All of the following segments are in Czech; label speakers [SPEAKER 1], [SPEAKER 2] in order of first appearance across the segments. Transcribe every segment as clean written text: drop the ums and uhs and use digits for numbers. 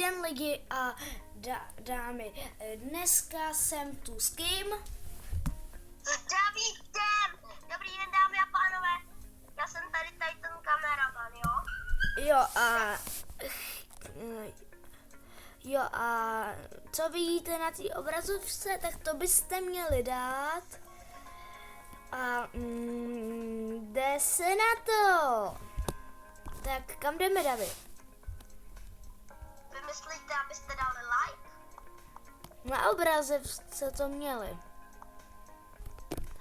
[SPEAKER 1] den lidi a dámy. Dneska jsem tu s kým?
[SPEAKER 2] Zdravý den! Dobrý den, dámy a pánové. Já jsem tady ten kameraman, jo?
[SPEAKER 1] Jo a co vidíte na té obrazovce, tak to byste měli dát. A jde se na to. Tak kam jdeme, David?
[SPEAKER 2] Vy myslíte, abyste dali like?
[SPEAKER 1] Na obrazovce to měli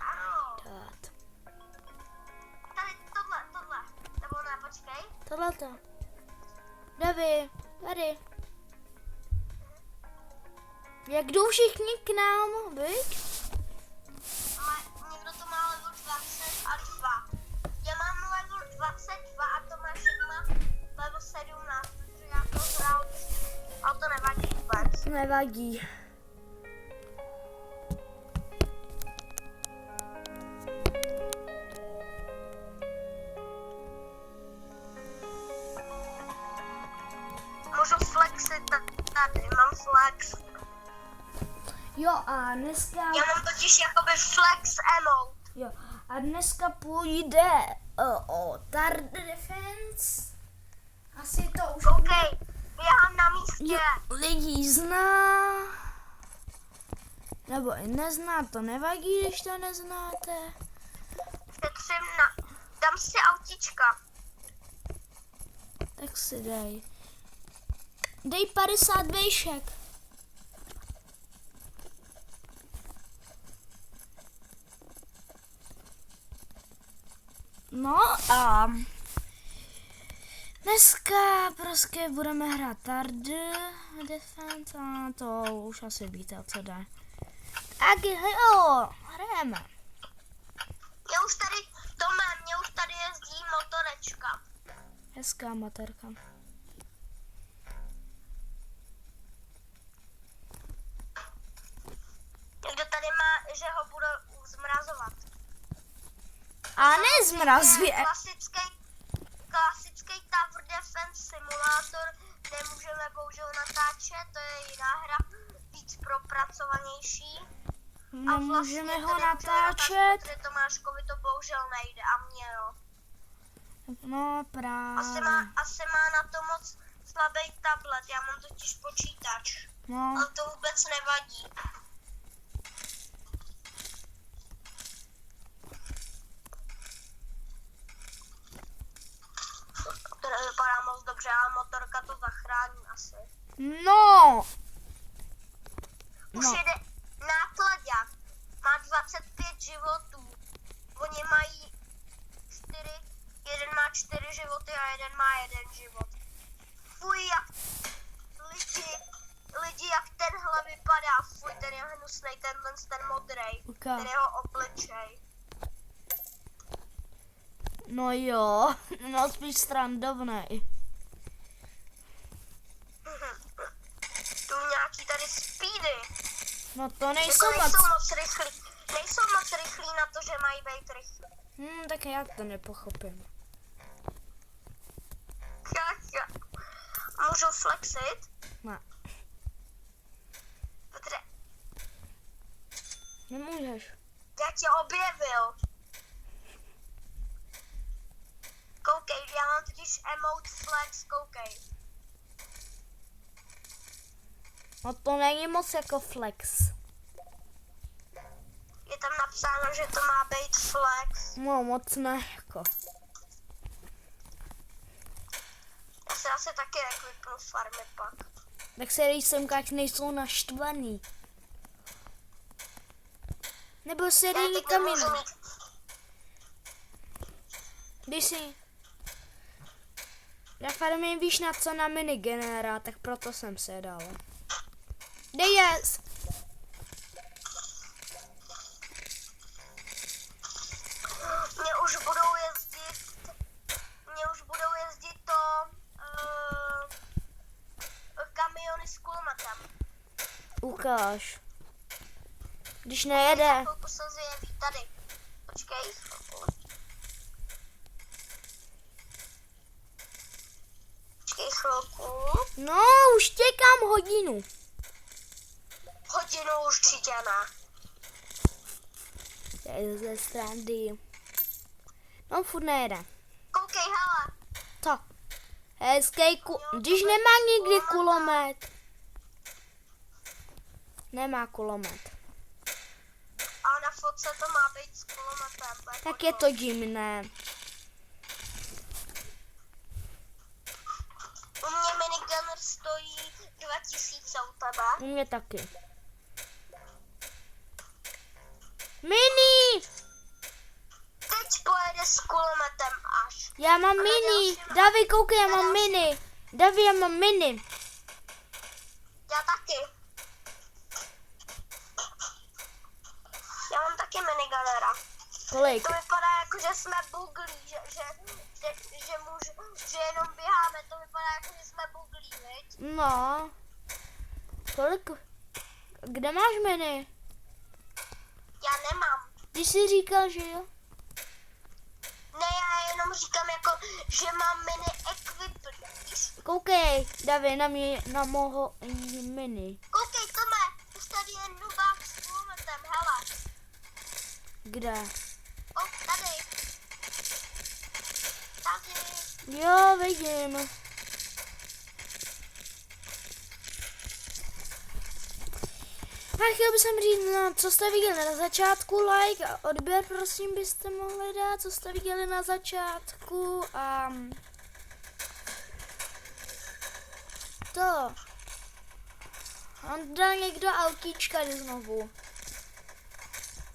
[SPEAKER 2] Ano.
[SPEAKER 1] dát.
[SPEAKER 2] Tady tohle. Nebo ne, počkej.
[SPEAKER 1] Tohleto. David, tady. Jak jdou všichni k nám, viď?
[SPEAKER 2] Někdo to má level 22. Já mám level 22 a Tomášek má level 17, protože já to hrál, ale to nevadí vůbec.
[SPEAKER 1] Nevadí.
[SPEAKER 2] Můžu flexit tady, mám flex.
[SPEAKER 1] Jo a dneska...
[SPEAKER 2] Já mám totiž jakoby flex emote.
[SPEAKER 1] Jo a dneska půjde o Tower Defense. Asi to už
[SPEAKER 2] OK, běhám na místě.
[SPEAKER 1] lidí zná. Nebo i nezná, to nevadí, když to neznáte.
[SPEAKER 2] Dám si autička.
[SPEAKER 1] Tak si dej. Dej 50 vejšek. No a dneska prostě budeme hrát Tower Defense a to už asi víte, o co jde. Tak jo, hrajeme.
[SPEAKER 2] Mě už tady jezdí motorečka.
[SPEAKER 1] Hezká motorka.
[SPEAKER 2] Někdo tady má, že ho budou zmrazovat.
[SPEAKER 1] A nezmrazuje.
[SPEAKER 2] Klasický Tower Defense simulátor nemůžeme bohužel natáčet, to je jiná hra, víc propracovanější.
[SPEAKER 1] Nemůžeme ho natáčet.
[SPEAKER 2] Protože Tomáškovi to bohužel nejde a mě jo.
[SPEAKER 1] No právě.
[SPEAKER 2] Asi má na to moc slabý tablet, já mám totiž počítač.
[SPEAKER 1] No.
[SPEAKER 2] Ale to vůbec nevadí. To nevypadá moc dobře, ale motorka to zachrání asi.
[SPEAKER 1] No.
[SPEAKER 2] Už jede nákladák, má 25 životů. Oni mají 4, jeden má 4 životy a jeden má 1 život. Fuj, jak lidi jak tenhle vypadá, fuj, ten je hnusnej, ten modrej, ten jeho obličej.
[SPEAKER 1] No jo, no spíš srandovnej.
[SPEAKER 2] Tu nějaký tady speedy.
[SPEAKER 1] No to nejsou
[SPEAKER 2] Jako
[SPEAKER 1] moc.
[SPEAKER 2] Nejsou moc rychlí na to, že mají být rychlí.
[SPEAKER 1] Tak já to nepochopím.
[SPEAKER 2] Můžu flexit?
[SPEAKER 1] Ne.
[SPEAKER 2] Petře,
[SPEAKER 1] Nemůžeš.
[SPEAKER 2] já tě objevil. Koukej, já mám totiž emote flex, koukej.
[SPEAKER 1] No to není moc jako flex.
[SPEAKER 2] Je tam napsáno, že to má být flex.
[SPEAKER 1] No moc ne jako.
[SPEAKER 2] Já se asi taky vypnu farmy pak.
[SPEAKER 1] Tak se dej semka, ať nejsou naštvaný. Nebo se dej někam jinam. Když si... Já farmím, víš na co, na minigenéra, tak proto jsem se dal. Dej jes!
[SPEAKER 2] Mě už budou jezdit kamiony s kulmatem.
[SPEAKER 1] Ukáž. Když nejede.
[SPEAKER 2] Chvilku se zjeví tady. Počkej. Počkej chvilku.
[SPEAKER 1] No, už čekám hodinu.
[SPEAKER 2] Hodinu určitě ne.
[SPEAKER 1] To je ze strany. No, furt nejde.
[SPEAKER 2] Koukej, hele.
[SPEAKER 1] Co? Hezký když nemá nikdy kulomet. Nemá kulomet.
[SPEAKER 2] A na fotce to má být s kulometem.
[SPEAKER 1] Tak je to divné.
[SPEAKER 2] U mě minigun stojí 2000 u tebe.
[SPEAKER 1] U mě taky. Mini!
[SPEAKER 2] Teď pojede s kulometem až.
[SPEAKER 1] Já mám mini. Davi, koukej, já mám mini. Davi, já mám mini.
[SPEAKER 2] Já taky. Já mám taky minigunera.
[SPEAKER 1] Kolik?
[SPEAKER 2] To vypadá jako, že jsme buglí, že jenom běháme, to vypadá jako, že jsme buglí, viď?
[SPEAKER 1] No. Kolik? Kde máš mini?
[SPEAKER 2] Já nemám.
[SPEAKER 1] Ty jsi říkal, že jo?
[SPEAKER 2] Ne, já jenom říkám jako, že mám mini equip, víš?
[SPEAKER 1] Koukej, Davi, na moho mini.
[SPEAKER 2] Koukej, Tome, už tady je nubák s kulometem, hele.
[SPEAKER 1] Kde?
[SPEAKER 2] O, tady. Tady.
[SPEAKER 1] Jo, vidím. A chtěl bych říct, no, co jste viděli na začátku, like a odběr, prosím, byste mohli dát, co jste viděli na začátku a to. On dal někdo autíčka znovu.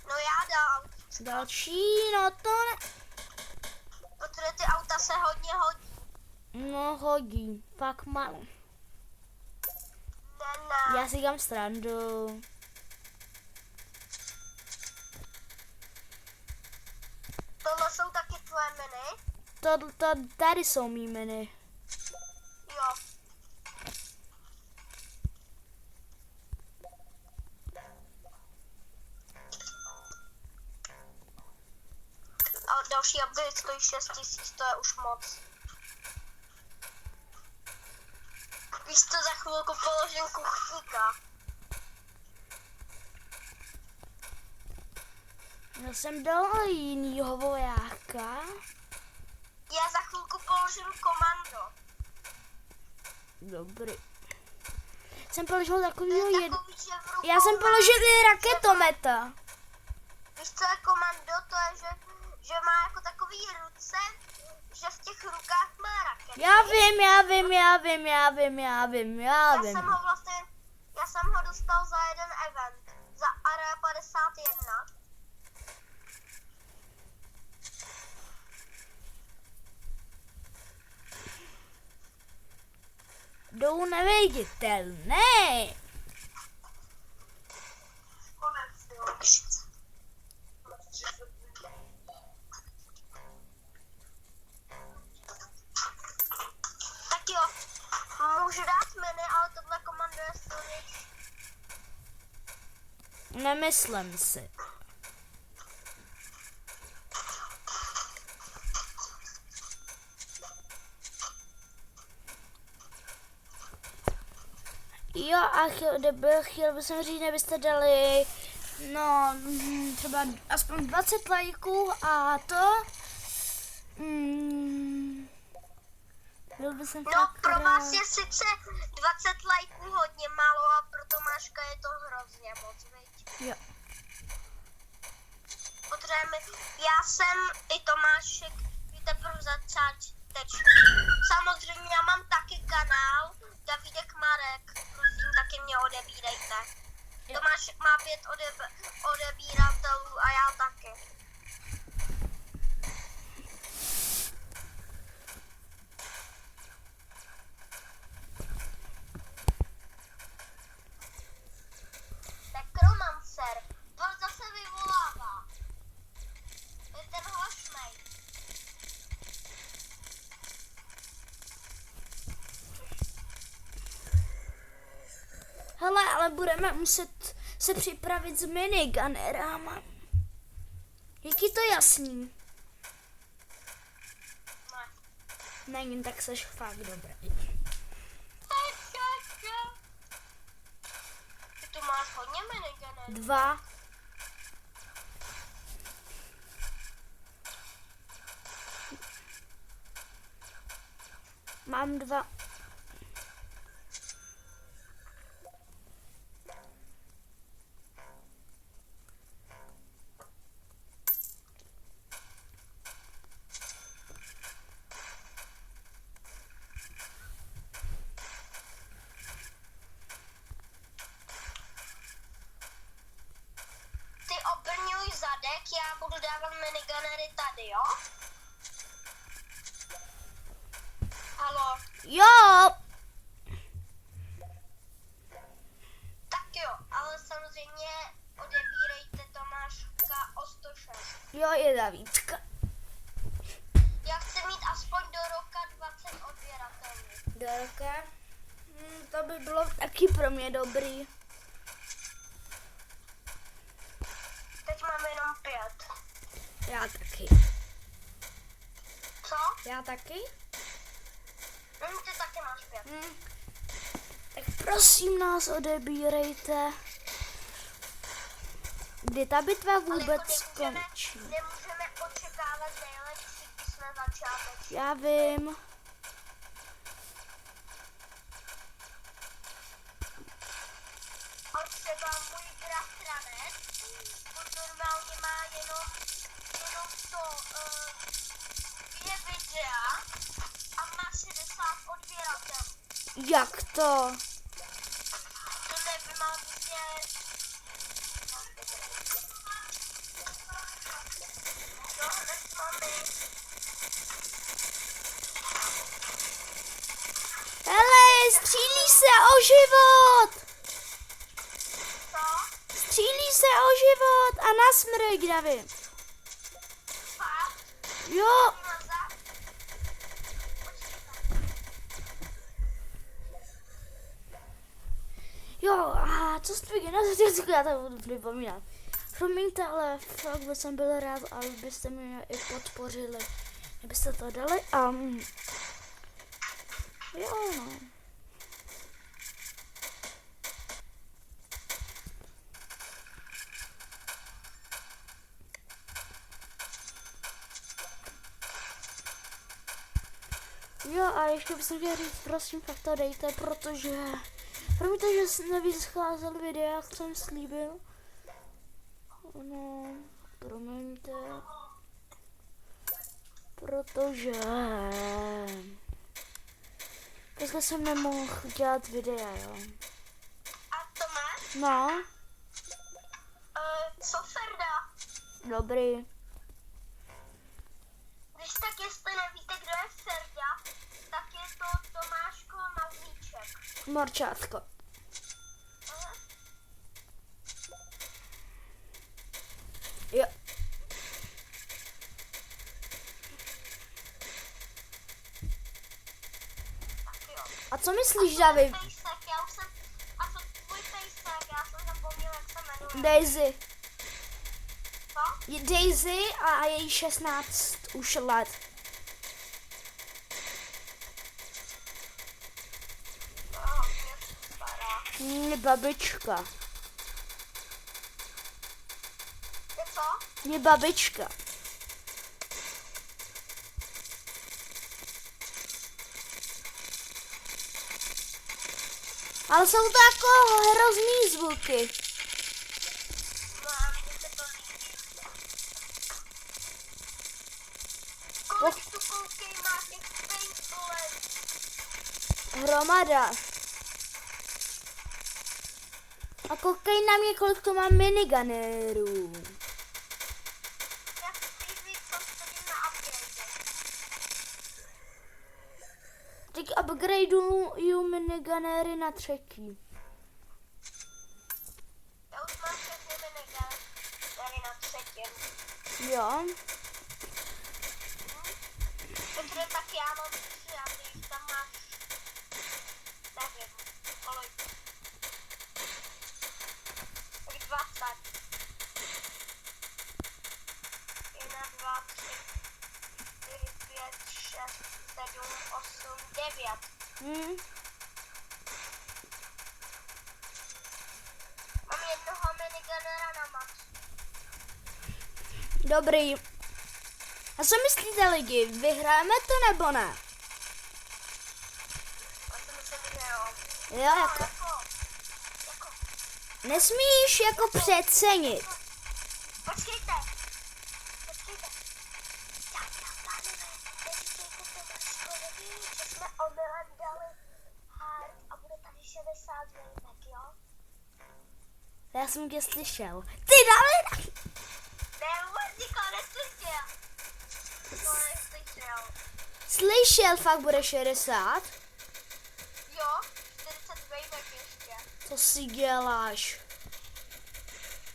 [SPEAKER 2] No já dal.
[SPEAKER 1] Další, no to ne.
[SPEAKER 2] Protože ty auta se hodně hodí.
[SPEAKER 1] No hodí, fakt malo.
[SPEAKER 2] Ne.
[SPEAKER 1] Já si dělám srandu.
[SPEAKER 2] Tohle jsou taky tvoje miny?
[SPEAKER 1] Tady jsou mý miny.
[SPEAKER 2] Jo. A další upgrade stojí 6000, to je už moc. Víš co, za chvilku položím kuchníka.
[SPEAKER 1] Já jsem dal jinýho vojáka.
[SPEAKER 2] Já za chvilku položím komando.
[SPEAKER 1] Dobrý. Jsem položil takovýho
[SPEAKER 2] To je
[SPEAKER 1] jed...
[SPEAKER 2] takový, že v rukou
[SPEAKER 1] Já jsem
[SPEAKER 2] má-
[SPEAKER 1] položil i raketometa.
[SPEAKER 2] Víš co je komando, to je, že má jako takový ruce, že v těch rukách má rakety.
[SPEAKER 1] Já vím.
[SPEAKER 2] Já jsem ho dostal za jeden event, za Area 51.
[SPEAKER 1] Jdou neviditelné.
[SPEAKER 2] Tak jo, můžu dát mini, ale tohle komando je silnější.
[SPEAKER 1] Nemyslím si. Jo, a chtěl bych říct, kdybyste dali, no, třeba aspoň 20 lajků a to, byl by jsem
[SPEAKER 2] No,
[SPEAKER 1] fakt
[SPEAKER 2] pro
[SPEAKER 1] rád.
[SPEAKER 2] vás je sice 20 lajků hodně málo a pro Tomáška je to hrozně moc, viď?
[SPEAKER 1] Jo.
[SPEAKER 2] Potřebujeme, já jsem i Tomášek, teprve začáteční. Samozřejmě já mám taky kanál, Davidek Marek, prosím, taky mě odebírejte.
[SPEAKER 1] Jo.
[SPEAKER 2] Tomášek má 5 odebíratelů a já taky. Necromancer, to zase vyvolává. Je ten hošmej.
[SPEAKER 1] Hele, ale budeme muset se připravit s minigunnerama. Jak je to jasný?
[SPEAKER 2] Ne.
[SPEAKER 1] Není, tak seš fakt dobrý.
[SPEAKER 2] To je
[SPEAKER 1] 2. Mám 2.
[SPEAKER 2] Ty obrňuj zadek, já budu dávat minigunnery tady, jo? Halo,
[SPEAKER 1] Jo!
[SPEAKER 2] tak jo, ale samozřejmě odebírejte Tomáška o 106.
[SPEAKER 1] Jo, je Davídka.
[SPEAKER 2] Já chci mít aspoň do roka 20 odběratelů.
[SPEAKER 1] Do roka. To by bylo taky pro mě dobrý.
[SPEAKER 2] Teď mám jenom 5.
[SPEAKER 1] Já taky.
[SPEAKER 2] Co?
[SPEAKER 1] Já taky?
[SPEAKER 2] Ty taky máš 5.
[SPEAKER 1] Tak prosím nás odebírejte. Kdy ta bitva vůbec skončí?
[SPEAKER 2] Nemůžeme očekávat nejlepší, když jsme začáteční.
[SPEAKER 1] Já vím.
[SPEAKER 2] A třeba můj bratranec, on normálně má jenom to 2 videa a má 60 odběratelů.
[SPEAKER 1] Jak to?
[SPEAKER 2] To nevím, má prostě... No, hned mami.
[SPEAKER 1] Hele, střílí se o život!
[SPEAKER 2] Co?
[SPEAKER 1] Střílí se o život a na smrť, Davy.
[SPEAKER 2] Fakt?
[SPEAKER 1] Jo,
[SPEAKER 2] Mazat?
[SPEAKER 1] jo, a co jste gymnastiku, já to budu připomínat. Promiňte, ale fakt bych jsem byl rád, abyste mě i podpořili. Kdybyste to dali a... jo, no. Jo, a ještě bych chtěl říct, prosím, fakt to dejte, protože... Promiňte, že nevyscházel videa, jak jsem slíbil. No, promiňte. Protože... dneska jsem nemohl dělat videa, jo.
[SPEAKER 2] A Tomáš?
[SPEAKER 1] No,
[SPEAKER 2] Co Ferda?
[SPEAKER 1] dobrý.
[SPEAKER 2] Když tak jestli nevíte, kdo je Ferda, tak je to Tomáško Mazlíček.
[SPEAKER 1] Morčátko.
[SPEAKER 2] Aha.
[SPEAKER 1] Jo.
[SPEAKER 2] Tak jo.
[SPEAKER 1] A co myslíš, David?
[SPEAKER 2] Pejsek, já už jsem... A co tvůj pejsek? Já jsem zapomněl, jak se jmenuje.
[SPEAKER 1] Daisy.
[SPEAKER 2] Co?
[SPEAKER 1] Je Daisy a její 16 už let.
[SPEAKER 2] Hodně stará.
[SPEAKER 1] Babička.
[SPEAKER 2] Je co?
[SPEAKER 1] Je babička. Ale jsou to jako hrozný zvuky.
[SPEAKER 2] No a mně se to líbí. Kolik tu koukej má těch paintballů?
[SPEAKER 1] Hromada. A koukej na mě, kolik to má minigunnerů.
[SPEAKER 2] Já chci říct, co stojí na upgrade.
[SPEAKER 1] Teď upgradeuju minigunnery na 3.
[SPEAKER 2] Já už mám všechny minigun tady na 3.
[SPEAKER 1] Jo.
[SPEAKER 2] Petře, tak já mám 3 a ty jich tam máš 9. Kolik? Tak 20. 1, 2, 3, 4, 5, 6, 7, 8, 9. Mám jednoho miniguna
[SPEAKER 1] Dobrý. A co myslíte lidi, vyhrajeme to nebo ne?
[SPEAKER 2] Já si myslím, že jo.
[SPEAKER 1] Jo, jako. Nesmíš jako přecenit.
[SPEAKER 2] Počkejte. Dámy a pánové, neříkejte to Mačkovi, že jsme omylem dali hard a bude tady 60 vejmek, jo?
[SPEAKER 1] Já jsem tě slyšel. Ty dali!
[SPEAKER 2] Ne, vůbec nikoho neslyšel. To neslyšel.
[SPEAKER 1] Slyšel, fakt bude 60?
[SPEAKER 2] Jo, 40 vejmek ještě.
[SPEAKER 1] Co si děláš?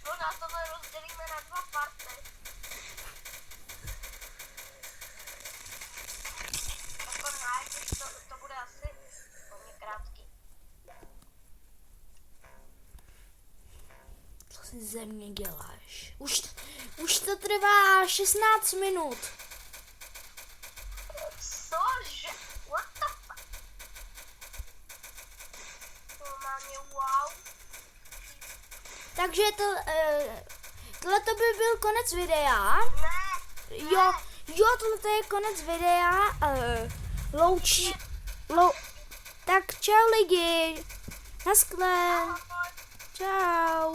[SPEAKER 2] Možná tohle rozdělíme na 2 party. Jako ne, to bude asi hodně krátký.
[SPEAKER 1] Co si ze mě děláš? Už to trvá 16 minut.
[SPEAKER 2] Cože? What the fuck? Normálně wow.
[SPEAKER 1] Takže tohle to by byl konec videa.
[SPEAKER 2] Ne.
[SPEAKER 1] Jo, tohle je konec videa. Tak čau lidi. Naschle.
[SPEAKER 2] Ahoj.
[SPEAKER 1] Čau.